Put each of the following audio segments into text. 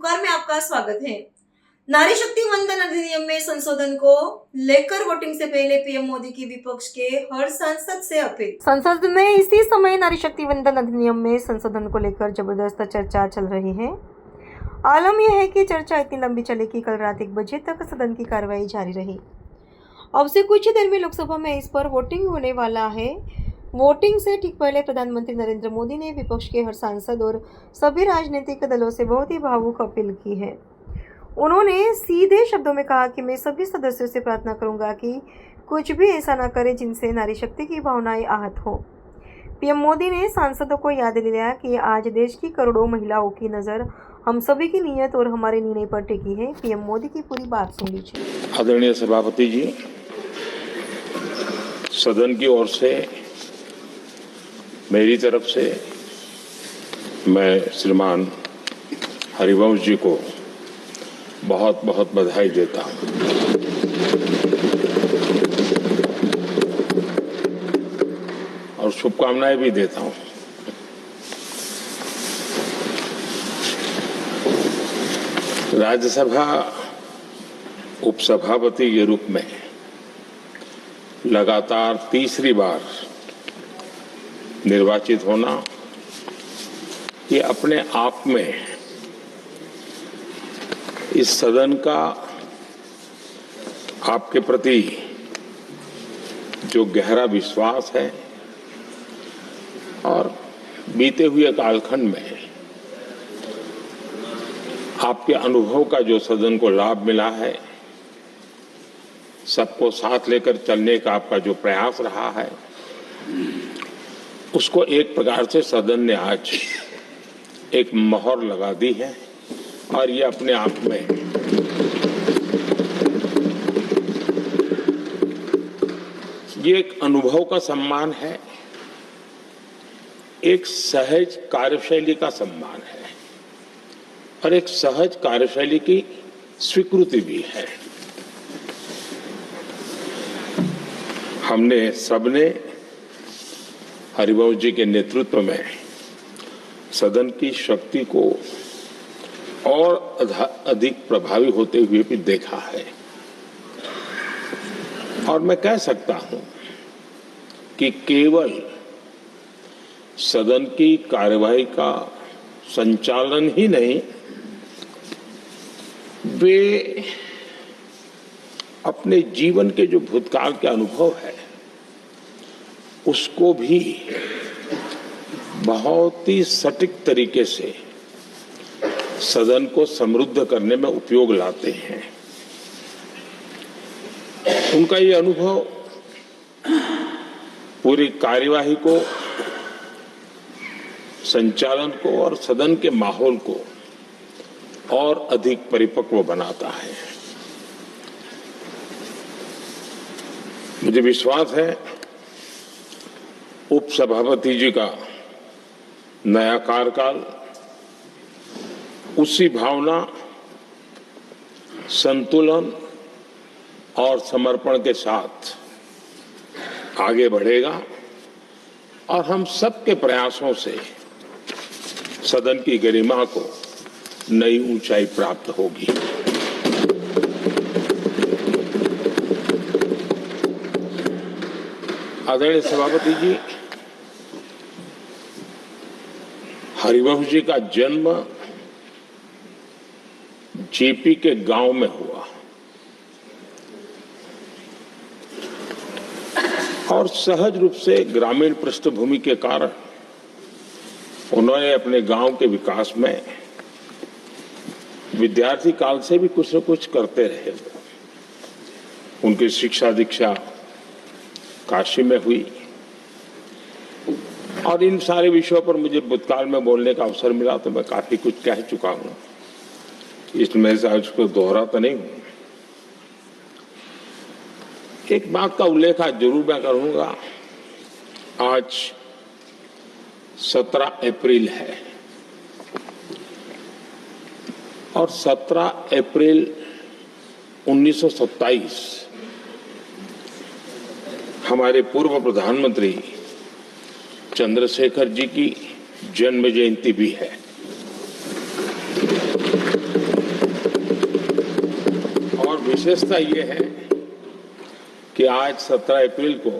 अखबार में आपका स्वागत है। नारी शक्ति वंदन अधिनियम में संशोधन को लेकर वोटिंग से पहले पीएम मोदी की विपक्ष के हर सांसद से अपील। संसद में इसी समय नारी शक्ति वंदन अधिनियम में संशोधन को लेकर जबरदस्त चर्चा चल रही है। आलम यह है कि चर्चा इतनी लंबी चली कि कल रात 1 बजे तक सदन की कार्रवाई जारी रही। अब से कुछ ही देर में लोकसभा में इस पर वोटिंग होने वाला है। वोटिंग से ठीक पहले प्रधानमंत्री नरेंद्र मोदी ने विपक्ष के हर सांसद और सभी राजनीतिक दलों से बहुत ही भावुक अपील की है। उन्होंने सीधे शब्दों में कहा कि मैं सभी सदस्यों से प्रार्थना करूंगा कि कुछ भी ऐसा न करें जिनसे नारी शक्ति की भावनाएं आहत हो। पीएम मोदी ने सांसदों को याद दिलाया कि आज देश की करोड़ों महिलाओं की नज़र हम सभी की नीयत और हमारे निर्णय पर टिकी है। पीएम मोदी की पूरी बात सुन लीजिए। आदरणीय सभापति जी, सदन की ओर से मेरी तरफ से मैं श्रीमान हरिवंश जी को बहुत बहुत बधाई देता हूं और शुभकामनाएं भी देता हूं। राज्यसभा उपसभापति के रूप में लगातार तीसरी बार निर्वाचित होना ये अपने आप में इस सदन का आपके प्रति जो गहरा विश्वास है और बीते हुए कालखंड में आपके अनुभव का जो सदन को लाभ मिला है, सबको साथ लेकर चलने का आपका जो प्रयास रहा है, उसको एक प्रकार से सदन ने आज एक मोहर लगा दी है और ये अपने आप में ये एक अनुभव का सम्मान है, एक सहज कार्यशैली का सम्मान है और एक सहज कार्यशैली की स्वीकृति भी है। हमने सबने हरिवंश जी के नेतृत्व में सदन की शक्ति को और अधिक प्रभावी होते हुए भी देखा है और मैं कह सकता हूं कि केवल सदन की कार्यवाही का संचालन ही नहीं, वे अपने जीवन के जो भूतकाल के अनुभव है उसको भी बहुत ही सटीक तरीके से सदन को समृद्ध करने में उपयोग लाते हैं। उनका ये अनुभव पूरी कार्यवाही को, संचालन को और सदन के माहौल को और अधिक परिपक्व बनाता है। मुझे विश्वास है उपसभापति जी का नया कार्यकाल उसी भावना, संतुलन और समर्पण के साथ आगे बढ़ेगा और हम सबके प्रयासों से सदन की गरिमा को नई ऊंचाई प्राप्त होगी। आदरणीय सभापति जी, हरिवंश जी का जन्म जेपी के गांव में हुआ और सहज रूप से ग्रामीण पृष्ठभूमि के कारण उन्होंने अपने गांव के विकास में विद्यार्थी काल से भी कुछ न कुछ करते रहे। उनकी शिक्षा दीक्षा काशी में हुई और इन सारे विषयों पर मुझे भूतकाल में बोलने का अवसर मिला तो मैं काफी कुछ कह चुका हूं, इसमें से आज उसको दोहराता नहीं हूं। एक बात का उल्लेख आज जरूर मैं करूंगा। आज 17 अप्रैल है और 17 अप्रैल 1927 हमारे पूर्व प्रधानमंत्री चंद्रशेखर जी की जन्म जयंती भी है। विशेषता ये है कि आज 17 अप्रैल को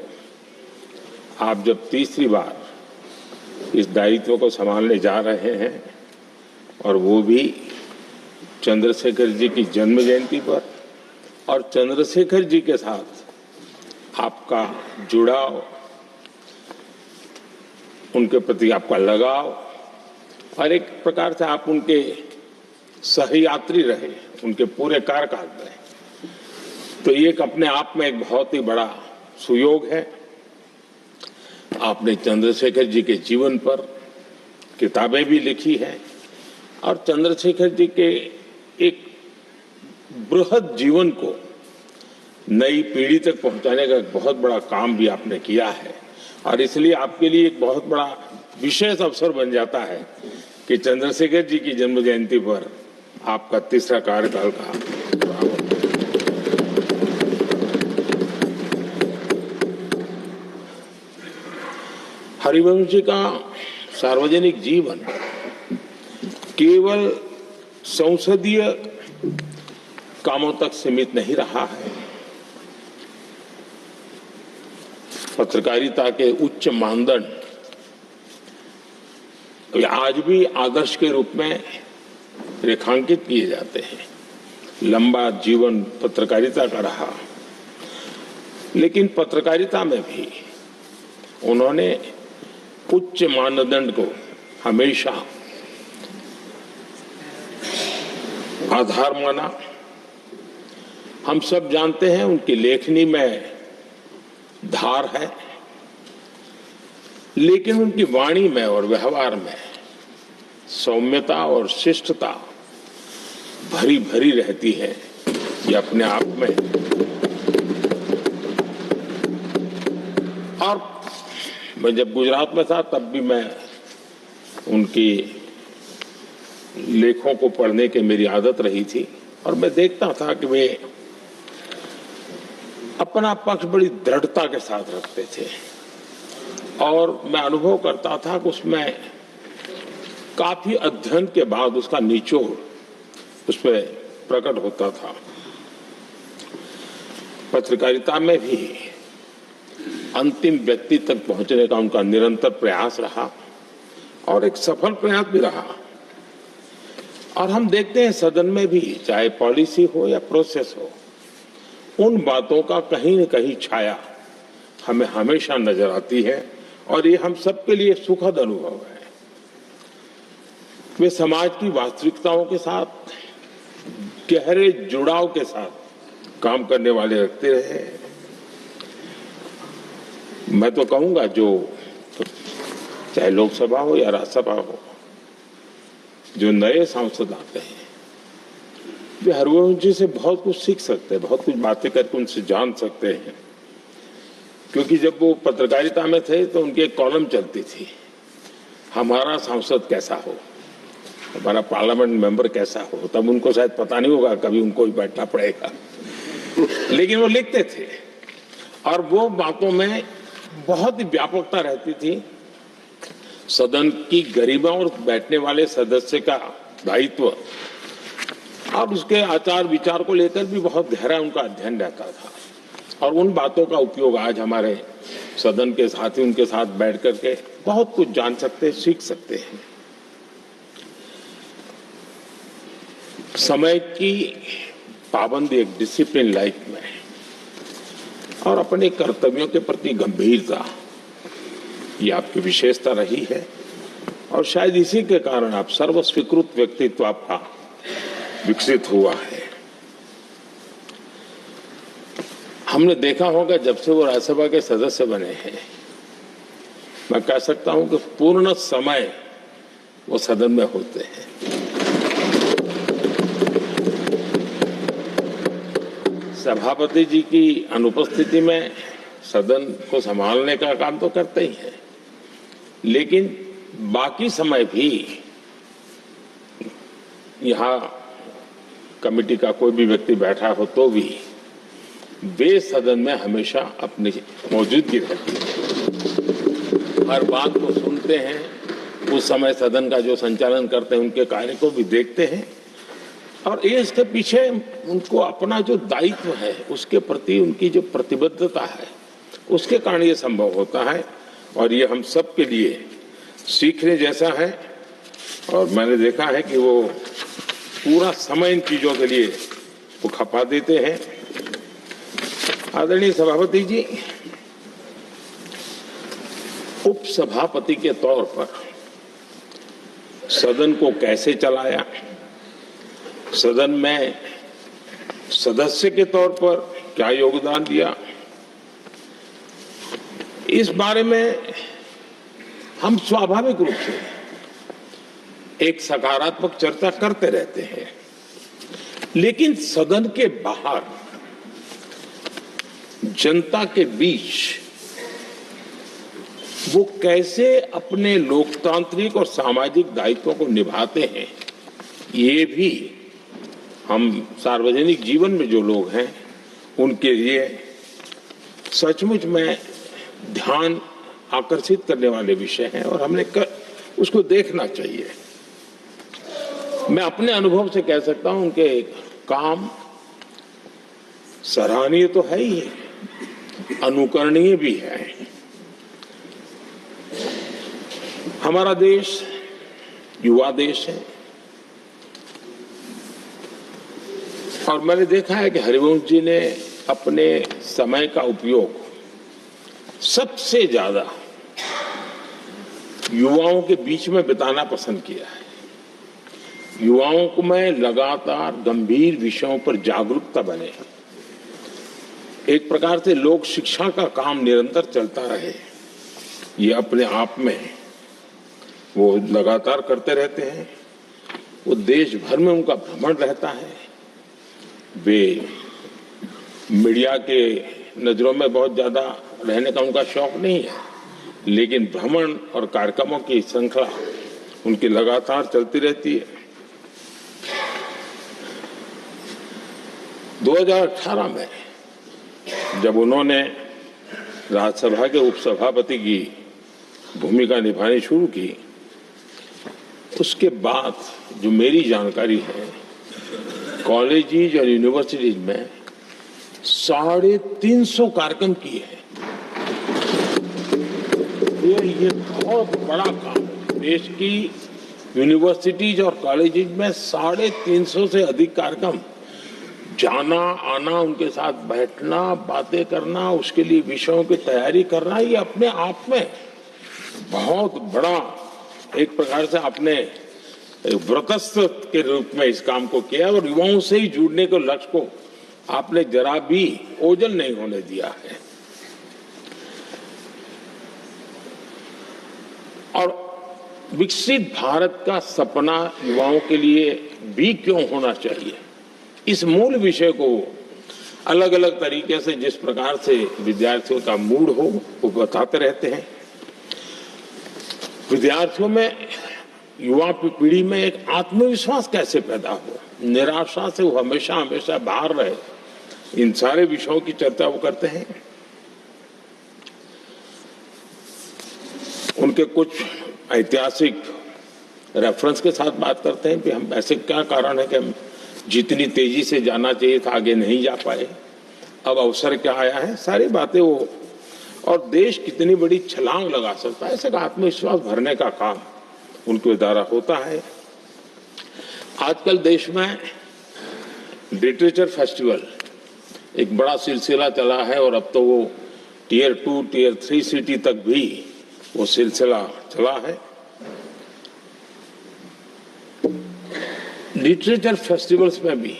आप जब तीसरी बार इस दायित्व को संभालने जा रहे हैं और वो भी चंद्रशेखर जी की जन्म जयंती पर, और चंद्रशेखर जी के साथ आपका जुड़ाव, उनके प्रति आपका लगाव और एक प्रकार से आप उनके सहयात्री रहे उनके पूरे कार्यकाल में, तो ये एक अपने आप में एक बहुत ही बड़ा सुयोग है। आपने चंद्रशेखर जी के जीवन पर किताबें भी लिखी हैं और चंद्रशेखर जी के एक बृहद जीवन को नई पीढ़ी तक पहुंचाने का एक बहुत बड़ा काम भी आपने किया है, और इसलिए आपके लिए एक बहुत बड़ा विशेष अवसर बन जाता है कि चंद्रशेखर जी की जन्म जयंती पर आपका तीसरा कार्यकाल का हरिवंश जी का सार्वजनिक जीवन केवल संसदीय कामों तक सीमित नहीं रहा है। पत्रकारिता के उच्च मानदंड आज भी आदर्श के रूप में रेखांकित किए जाते हैं। लंबा जीवन पत्रकारिता का रहा, लेकिन पत्रकारिता में भी उन्होंने उच्च मानदंड को हमेशा आधार माना। हम सब जानते हैं उनकी लेखनी में धार है, लेकिन उनकी वाणी में और व्यवहार में सौम्यता और शिष्टता भरी भरी रहती है। ये अपने आप में, और मैं जब गुजरात में था तब भी मैं उनकी लेखों को पढ़ने की मेरी आदत रही थी, और मैं देखता था कि वे अपना पक्ष बड़ी दृढ़ता के साथ रखते थे, और मैं अनुभव करता था कि उसमें काफी अध्ययन के बाद उसका निचोड़ उसमें प्रकट होता था। पत्रकारिता में भी अंतिम व्यक्ति तक पहुंचने का उनका निरंतर प्रयास रहा, और एक सफल प्रयास भी रहा। और हम देखते हैं सदन में भी, चाहे पॉलिसी हो या प्रोसेस हो, उन बातों का कहीं न कहीं छाया हमें हमेशा नजर आती है, और ये हम सबके लिए सुखद अनुभव है। वे समाज की वास्तविकताओं के साथ गहरे जुड़ाव के साथ काम करने वाले रखते रहे। मैं तो कहूंगा जो चाहे लोकसभा हो या राज्यसभा हो, जो नए सांसद आते हैं वे हरिवंश जी से बहुत कुछ सीख सकते हैं, बहुत कुछ बातें करके उनसे जान सकते हैं। क्योंकि जब वो पत्रकारिता में थे तो उनकी एक कॉलम चलती थी, हमारा सांसद कैसा हो, हमारा पार्लियामेंट मेंबर कैसा हो। तब उनको शायद पता नहीं होगा, कभी उनको ही बैठना पड़ेगा, लेकिन वो लिखते थे, और वो बातों में बहुत ही व्यापकता रहती थी। सदन की गरिमा और बैठने वाले सदस्य का दायित्व और उसके आचार विचार को लेकर भी बहुत गहरा उनका अध्ययन रहता था, और उन बातों का उपयोग आज हमारे सदन के साथी उनके साथ बैठ करके बहुत कुछ जान सकते, सीख सकते हैं। समय की पाबंदी, एक डिसिप्लिन लाइफ में, और अपने कर्तव्यों के प्रति गंभीरता, ये आपकी विशेषता रही है, और शायद इसी के कारण आप सर्वस्वीकृत व्यक्तित्व आपका विकसित हुआ है। हमने देखा होगा जब से वो राज्यसभा के सदस्य बने हैं, मैं कह सकता हूं कि पूर्ण समय वो सदन में होते हैं। सभापति जी की अनुपस्थिति में सदन को संभालने का काम तो करते ही हैं, लेकिन बाकी समय भी यहाँ कमेटी का कोई भी व्यक्ति बैठा हो तो भी वे सदन में हमेशा अपनी मौजूदगी रहती है। हर बात को सुनते हैं, उस समय सदन का जो संचालन करते हैं उनके कार्य को भी देखते हैं, और ये इसके पीछे उनको अपना जो दायित्व है उसके प्रति उनकी जो प्रतिबद्धता है उसके कारण ये संभव होता है, और ये हम सब के लिए सीखने जैसा है। और मैंने देखा है कि वो पूरा समय इन चीजों के लिए वो खपा देते हैं। आदरणीय सभापति जी, उपसभापति के तौर पर सदन को कैसे चलाया, सदन में सदस्य के तौर पर क्या योगदान दिया, इस बारे में हम स्वाभाविक रूप से एक सकारात्मक चर्चा करते रहते हैं, लेकिन सदन के बाहर जनता के बीच वो कैसे अपने लोकतांत्रिक और सामाजिक दायित्वों को निभाते हैं, ये भी हम सार्वजनिक जीवन में जो लोग हैं उनके लिए सचमुच में ध्यान आकर्षित करने वाले विषय हैं, और हमने उसको देखना चाहिए। मैं अपने अनुभव से कह सकता हूं उनके काम सराहनीय तो है ही, अनुकरणीय भी है। हमारा देश युवा देश है, और मैंने देखा है कि हरिवंश जी ने अपने समय का उपयोग सबसे ज्यादा युवाओं के बीच में बिताना पसंद किया है। युवाओं को में लगातार गंभीर विषयों पर जागरूकता बने, एक प्रकार से लोक शिक्षा का काम निरंतर चलता रहे, ये अपने आप में वो लगातार करते रहते हैं। वो देश भर में उनका भ्रमण रहता है। वे मीडिया के नजरों में बहुत ज्यादा रहने का उनका शौक नहीं है, लेकिन भ्रमण और कार्यक्रमों की श्रृंखला उनकी लगातार चलती रहती है। 2018 में जब उन्होंने राज्यसभा के उपसभापति की भूमिका निभानी शुरू की, उसके बाद जो मेरी जानकारी है, कॉलेजेज और यूनिवर्सिटीज में 350 कार्यक्रम किए हैं। ये बहुत बड़ा काम है। देश की यूनिवर्सिटीज और कॉलेजेज में 350 से अधिक कार्यक्रम, जाना आना, उनके साथ बैठना, बातें करना, उसके लिए विषयों की तैयारी करना, ये अपने आप में बहुत बड़ा एक प्रकार से आपने व्रतस्थ के रूप में इस काम को किया, और युवाओं से ही जुड़ने के लक्ष्य को आपने जरा भी ओझल नहीं होने दिया है। और विकसित भारत का सपना युवाओं के लिए भी क्यों होना चाहिए, इस मूल विषय को अलग अलग तरीके से जिस प्रकार से विद्यार्थियों का मूड हो वो बताते रहते हैं। विद्यार्थियों में, युवा पीढ़ी में एक आत्मविश्वास कैसे पैदा हो, निराशा से वो हमेशा हमेशा बाहर रहे, इन सारे विषयों की चर्चा वो करते हैं। उनके कुछ ऐतिहासिक रेफरेंस के साथ बात करते हैं कि हम ऐसे क्या कारण है कि हम जितनी तेजी से जाना चाहिए था आगे नहीं जा पाए, अब अवसर क्या आया है, सारी बातें वो, और देश कितनी बड़ी छलांग लगा सकता है, ऐसे का आत्मविश्वास भरने का काम उनके द्वारा होता है। आजकल देश में लिटरेचर फेस्टिवल एक बड़ा सिलसिला चला है, और अब तो वो टियर 2, टियर 3 सिटी तक भी वो सिलसिला चला है। लिटरेचर फेस्टिवल्स में भी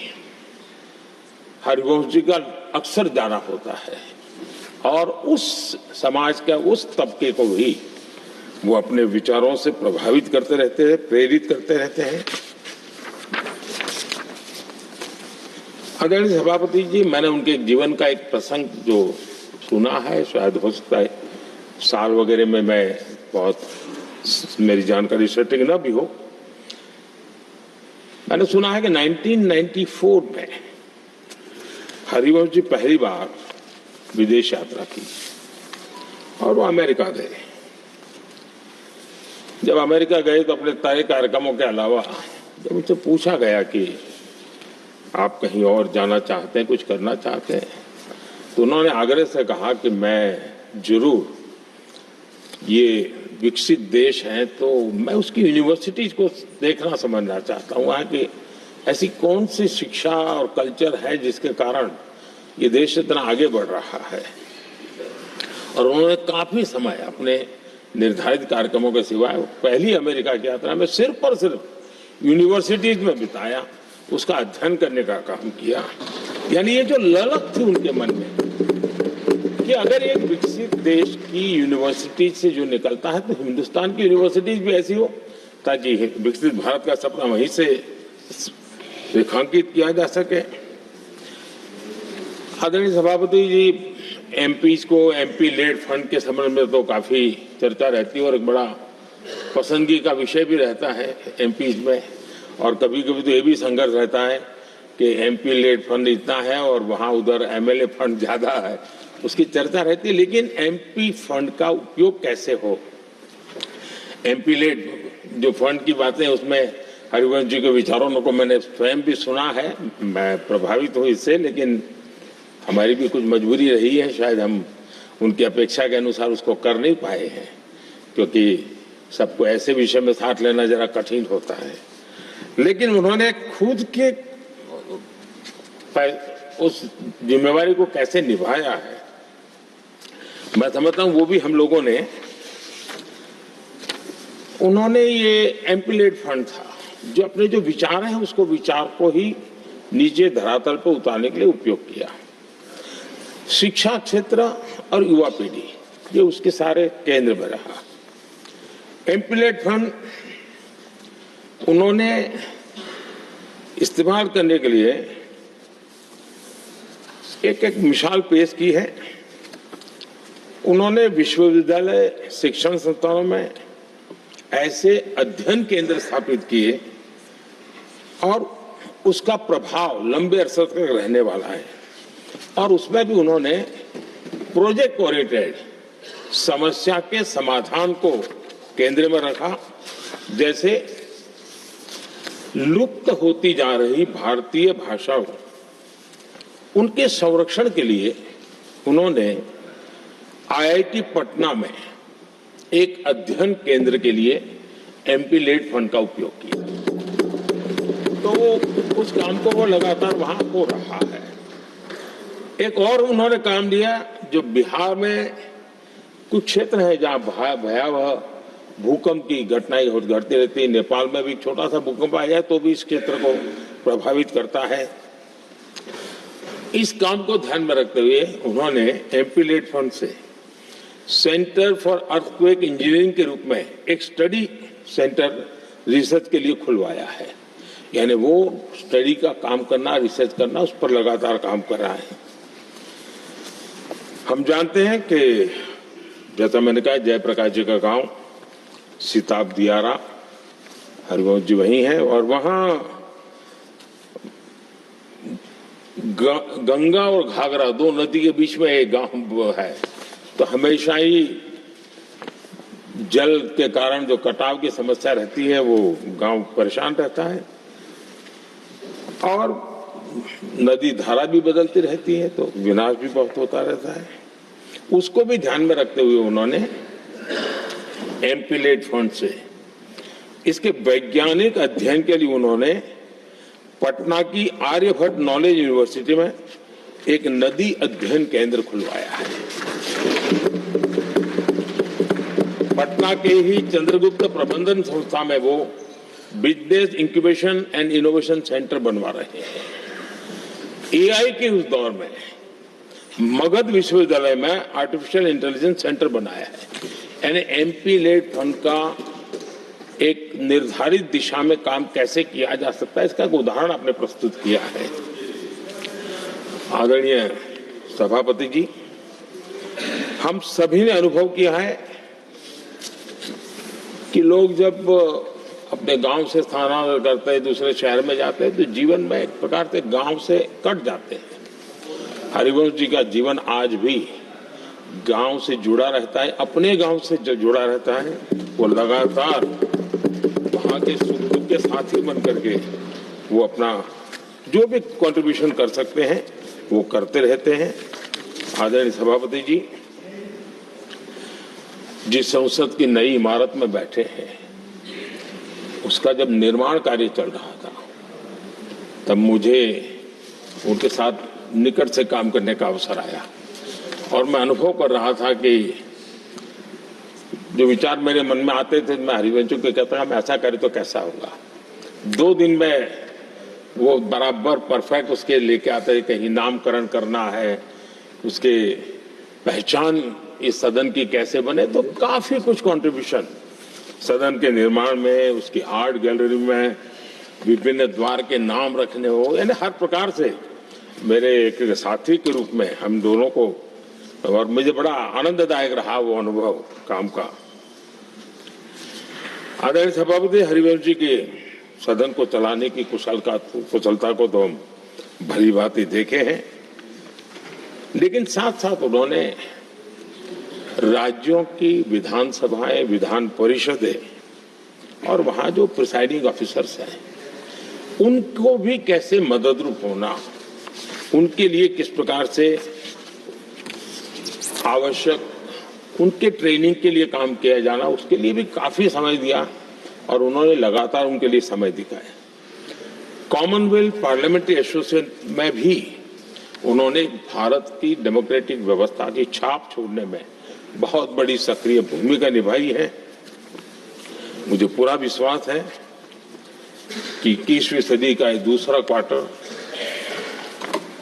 हरिवंश जी का अक्सर जाना होता है, और उस समाज के उस तबके को भी वो अपने विचारों से प्रभावित करते रहते हैं, प्रेरित करते रहते हैं। आदरणीय सभापति जी, मैंने उनके जीवन का एक प्रसंग जो सुना है, शायद हो सकता है साल वगैरह में मैं बहुत मेरी जानकारी सटीक न भी हो, मैंने सुना है कि 1994 में हरिवंश जी पहली बार विदेश यात्रा की और वो अमेरिका गए। जब अमेरिका गए तो अपने तय कार्यक्रमों के अलावा जब उनसे पूछा गया कि आप कहीं और जाना चाहते हैं, कुछ करना चाहते हैं, तो उन्होंने आग्रह से कहा कि मैं जरूर, ये विकसित देश है तो मैं उसकी यूनिवर्सिटीज को देखना समझना चाहता हूँ, वहाँ की ऐसी कौन सी शिक्षा और कल्चर है जिसके कारण ये देश इतना आगे बढ़ रहा है। और उन्होंने काफी समय अपने निर्धारित कार्यक्रमों के सिवाय पहली अमेरिका की यात्रा में सिर्फ और सिर्फ यूनिवर्सिटीज में बिताया, उसका अध्ययन करने का काम किया। यानी ये जो ललक थी उनके मन में कि अगर एक विकसित देश की यूनिवर्सिटी से जो निकलता है तो हिंदुस्तान की यूनिवर्सिटीज भी ऐसी हो ताकि विकसित भारत का सपना वहीं से रेखांकित किया जा सके। आदरणीय सभापति जी, एमपीज को एमपी लेड फंड के संबंध में तो काफी चर्चा रहती है और एक बड़ा पसंदगी का विषय भी रहता है एमपीज में, और कभी कभी तो ये भी संघर्ष रहता है कि एमपी लेड फंड इतना है और वहां उधर एमएलए फंड ज्यादा है, उसकी चर्चा रहती है। लेकिन एमपी फंड का उपयोग कैसे हो, एमपी लेड जो फंड की बातें, उसमें हरिवंश जी के विचारों को मैंने स्वयं भी सुना है, मैं प्रभावित हूँ इससे, लेकिन हमारी भी कुछ मजबूरी रही है, शायद हम उनकी अपेक्षा के अनुसार उसको कर नहीं पाए हैं, क्योंकि सबको ऐसे विषय में साथ लेना जरा कठिन होता है। लेकिन उन्होंने खुद के उस जिम्मेवारी को कैसे निभाया है, मैं समझता हूं वो भी हम लोगों ने, उन्होंने ये एमपी लेड फंड था जो अपने जो विचार हैं उसको विचार को ही नीचे धरातल पर उतारने के लिए उपयोग किया। शिक्षा क्षेत्र और युवा पीढ़ी ये उसके सारे केंद्र में रहा। एमपी लेड फंड उन्होंने इस्तेमाल करने के लिए एक मिसाल पेश की है। उन्होंने विश्वविद्यालय शिक्षण संस्थानों में ऐसे अध्ययन केंद्र स्थापित किए और उसका प्रभाव लंबे अरसे तक रहने वाला है, और उसमें भी उन्होंने प्रोजेक्ट ओरिएंटेड समस्या के समाधान को केंद्र में रखा। जैसे लुप्त होती जा रही भारतीय भाषाओं, उनके संरक्षण के लिए उन्होंने आईआईटी पटना में एक अध्ययन केंद्र के लिए एमपी लेड फंड का उपयोग किया, तो उस काम को वो लगातार वहां हो रहा है। एक और उन्होंने काम लिया, जो बिहार में कुछ क्षेत्र है जहां भयावह भूकंप की घटनाएं घटती रहती है, नेपाल में भी छोटा सा भूकंप आ जाए तो भी इस क्षेत्र को प्रभावित करता है। इस काम को ध्यान में रखते हुए उन्होंने एमपी लेड फंड से सेंटर फॉर अर्थक्वेक इंजीनियरिंग के रूप में एक स्टडी सेंटर रिसर्च के लिए खुलवाया है। यानी वो स्टडी का काम करना, रिसर्च करना, उस पर लगातार काम कर रहा है। हम जानते हैं कि जैसा मैंने कहा, जयप्रकाश जी का गांव सिताब दियारा, हरिवंश जी वही हैं, और वहां गंगा और घाघरा दो नदी के बीच में एक गांव है, तो हमेशा ही जल के कारण जो कटाव की समस्या रहती है वो गांव परेशान रहता है, और नदी धारा भी बदलती रहती है तो विनाश भी बहुत होता रहता है। उसको भी ध्यान में रखते हुए उन्होंने एमपी लेड फंड से इसके वैज्ञानिक अध्ययन के लिए उन्होंने पटना की आर्यभट्ट नॉलेज यूनिवर्सिटी में एक नदी अध्ययन केंद्र खुलवाया है। पटना के ही चंद्रगुप्त प्रबंधन संस्था में वो business incubation and innovation centre बनवा रहे हैं। एआई के उस दौर में मगध विश्वविद्यालय में आर्टिफिशियल इंटेलिजेंस सेंटर बनाया है। यानी एमपी लेड फंड का एक निर्धारित दिशा में काम कैसे किया जा सकता है, इसका एक उदाहरण आपने प्रस्तुत किया है। आदरणीय सभापति जी, हम सभी ने अनुभव किया है कि लोग जब अपने गांव से स्थानांतरण करते हैं, दूसरे शहर में जाते हैं, तो जीवन में एक प्रकार से गांव से कट जाते हैं। हरिवंश जी का जीवन आज भी गांव से जुड़ा रहता है, अपने गांव से जो जुड़ा रहता है, वो लगातार वहां के सुख दुख के साथी बन करके वो अपना जो भी कंट्रीब्यूशन कर सकते हैं वो करते रहते हैं। आदरणीय सभापति जी, जिस संसद की नई इमारत में बैठे हैं उसका जब निर्माण कार्य चल रहा था तब मुझे उनके साथ निकट से काम करने का अवसर आया और मैं अनुभव कर रहा था कि जो विचार मेरे मन में आते थे मैं हरिवंश को कहता था, मैं ऐसा करें तो कैसा होगा। 2 दिन में वो बराबर परफेक्ट उसके लेके आते हैं, कहीं नामकरण करना है, उसके पहचान इस सदन की कैसे बने। तो काफी कुछ कंट्रीब्यूशन सदन के निर्माण में, उसकी आर्ट गैलरी में, विभिन्न द्वार के नाम रखने हो, यानी हर प्रकार से मेरे एक साथी के रूप में हम दोनों को, और मुझे बड़ा आनंददायक रहा वो अनुभव काम का। आदरणीय सभापति, हरिवंश जी के सदन को चलाने की कुशलता को तो हम भली भांति देखे हैं, लेकिन साथ साथ उन्होंने राज्यों की विधानसभाएं, विधान परिषदें और वहां जो प्रिसाइडिंग ऑफिसर्स हैं उनको भी कैसे मददरूप होना, उनके लिए किस प्रकार से आवश्यक उनके ट्रेनिंग के लिए काम किया जाना, उसके लिए भी काफी समय दिया और उन्होंने लगातार उनके लिए समय दिखाया। कॉमनवेल्थ पार्लियामेंट्री एसोसिएशन में भी उन्होंने भारत की डेमोक्रेटिक व्यवस्था की छाप छोड़ने में बहुत बड़ी सक्रिय भूमिका निभाई है। मुझे पूरा विश्वास है कि 21वीं सदी का ये दूसरा क्वार्टर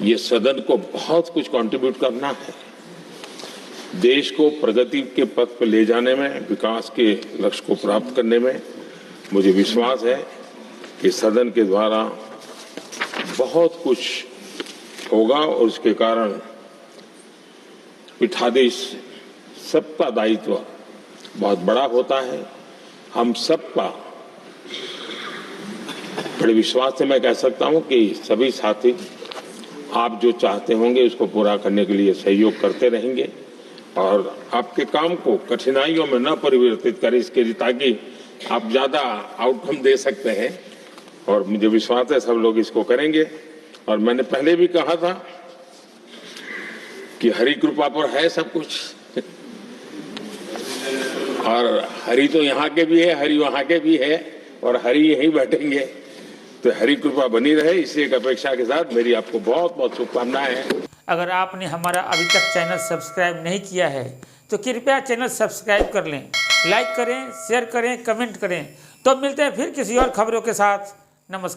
ये सदन को बहुत कुछ कंट्रीब्यूट करना है, देश को प्रगति के पथ पर ले जाने में, विकास के लक्ष्य को प्राप्त करने में। मुझे विश्वास है कि सदन के द्वारा बहुत कुछ होगा और उसके कारण पीठाधीश सबका दायित्व बहुत बड़ा होता है। हम सबका बड़े विश्वास से मैं कह सकता हूं कि सभी साथी आप जो चाहते होंगे उसको पूरा करने के लिए सहयोग करते रहेंगे और आपके काम को कठिनाइयों में न परिवर्तित करें, इसके लिए ताकि आप ज्यादा आउटकम दे सकते हैं। और मुझे विश्वास है सब लोग इसको करेंगे। और मैंने पहले भी कहा था कि हरि कृपा पर है सब कुछ और हरि तो यहाँ के भी है, हरि वहाँ के भी है और हरि यहीं बैठेंगे, तो हरि कृपा बनी रहे, इसी एक अपेक्षा के साथ मेरी आपको बहुत बहुत शुभकामनाएं हैं। अगर आपने हमारा अभी तक चैनल सब्सक्राइब नहीं किया है तो कृपया चैनल सब्सक्राइब कर लें, लाइक करें, शेयर करें, कमेंट करें। तो मिलते हैं फिर किसी और खबरों के साथ। नमस्कार।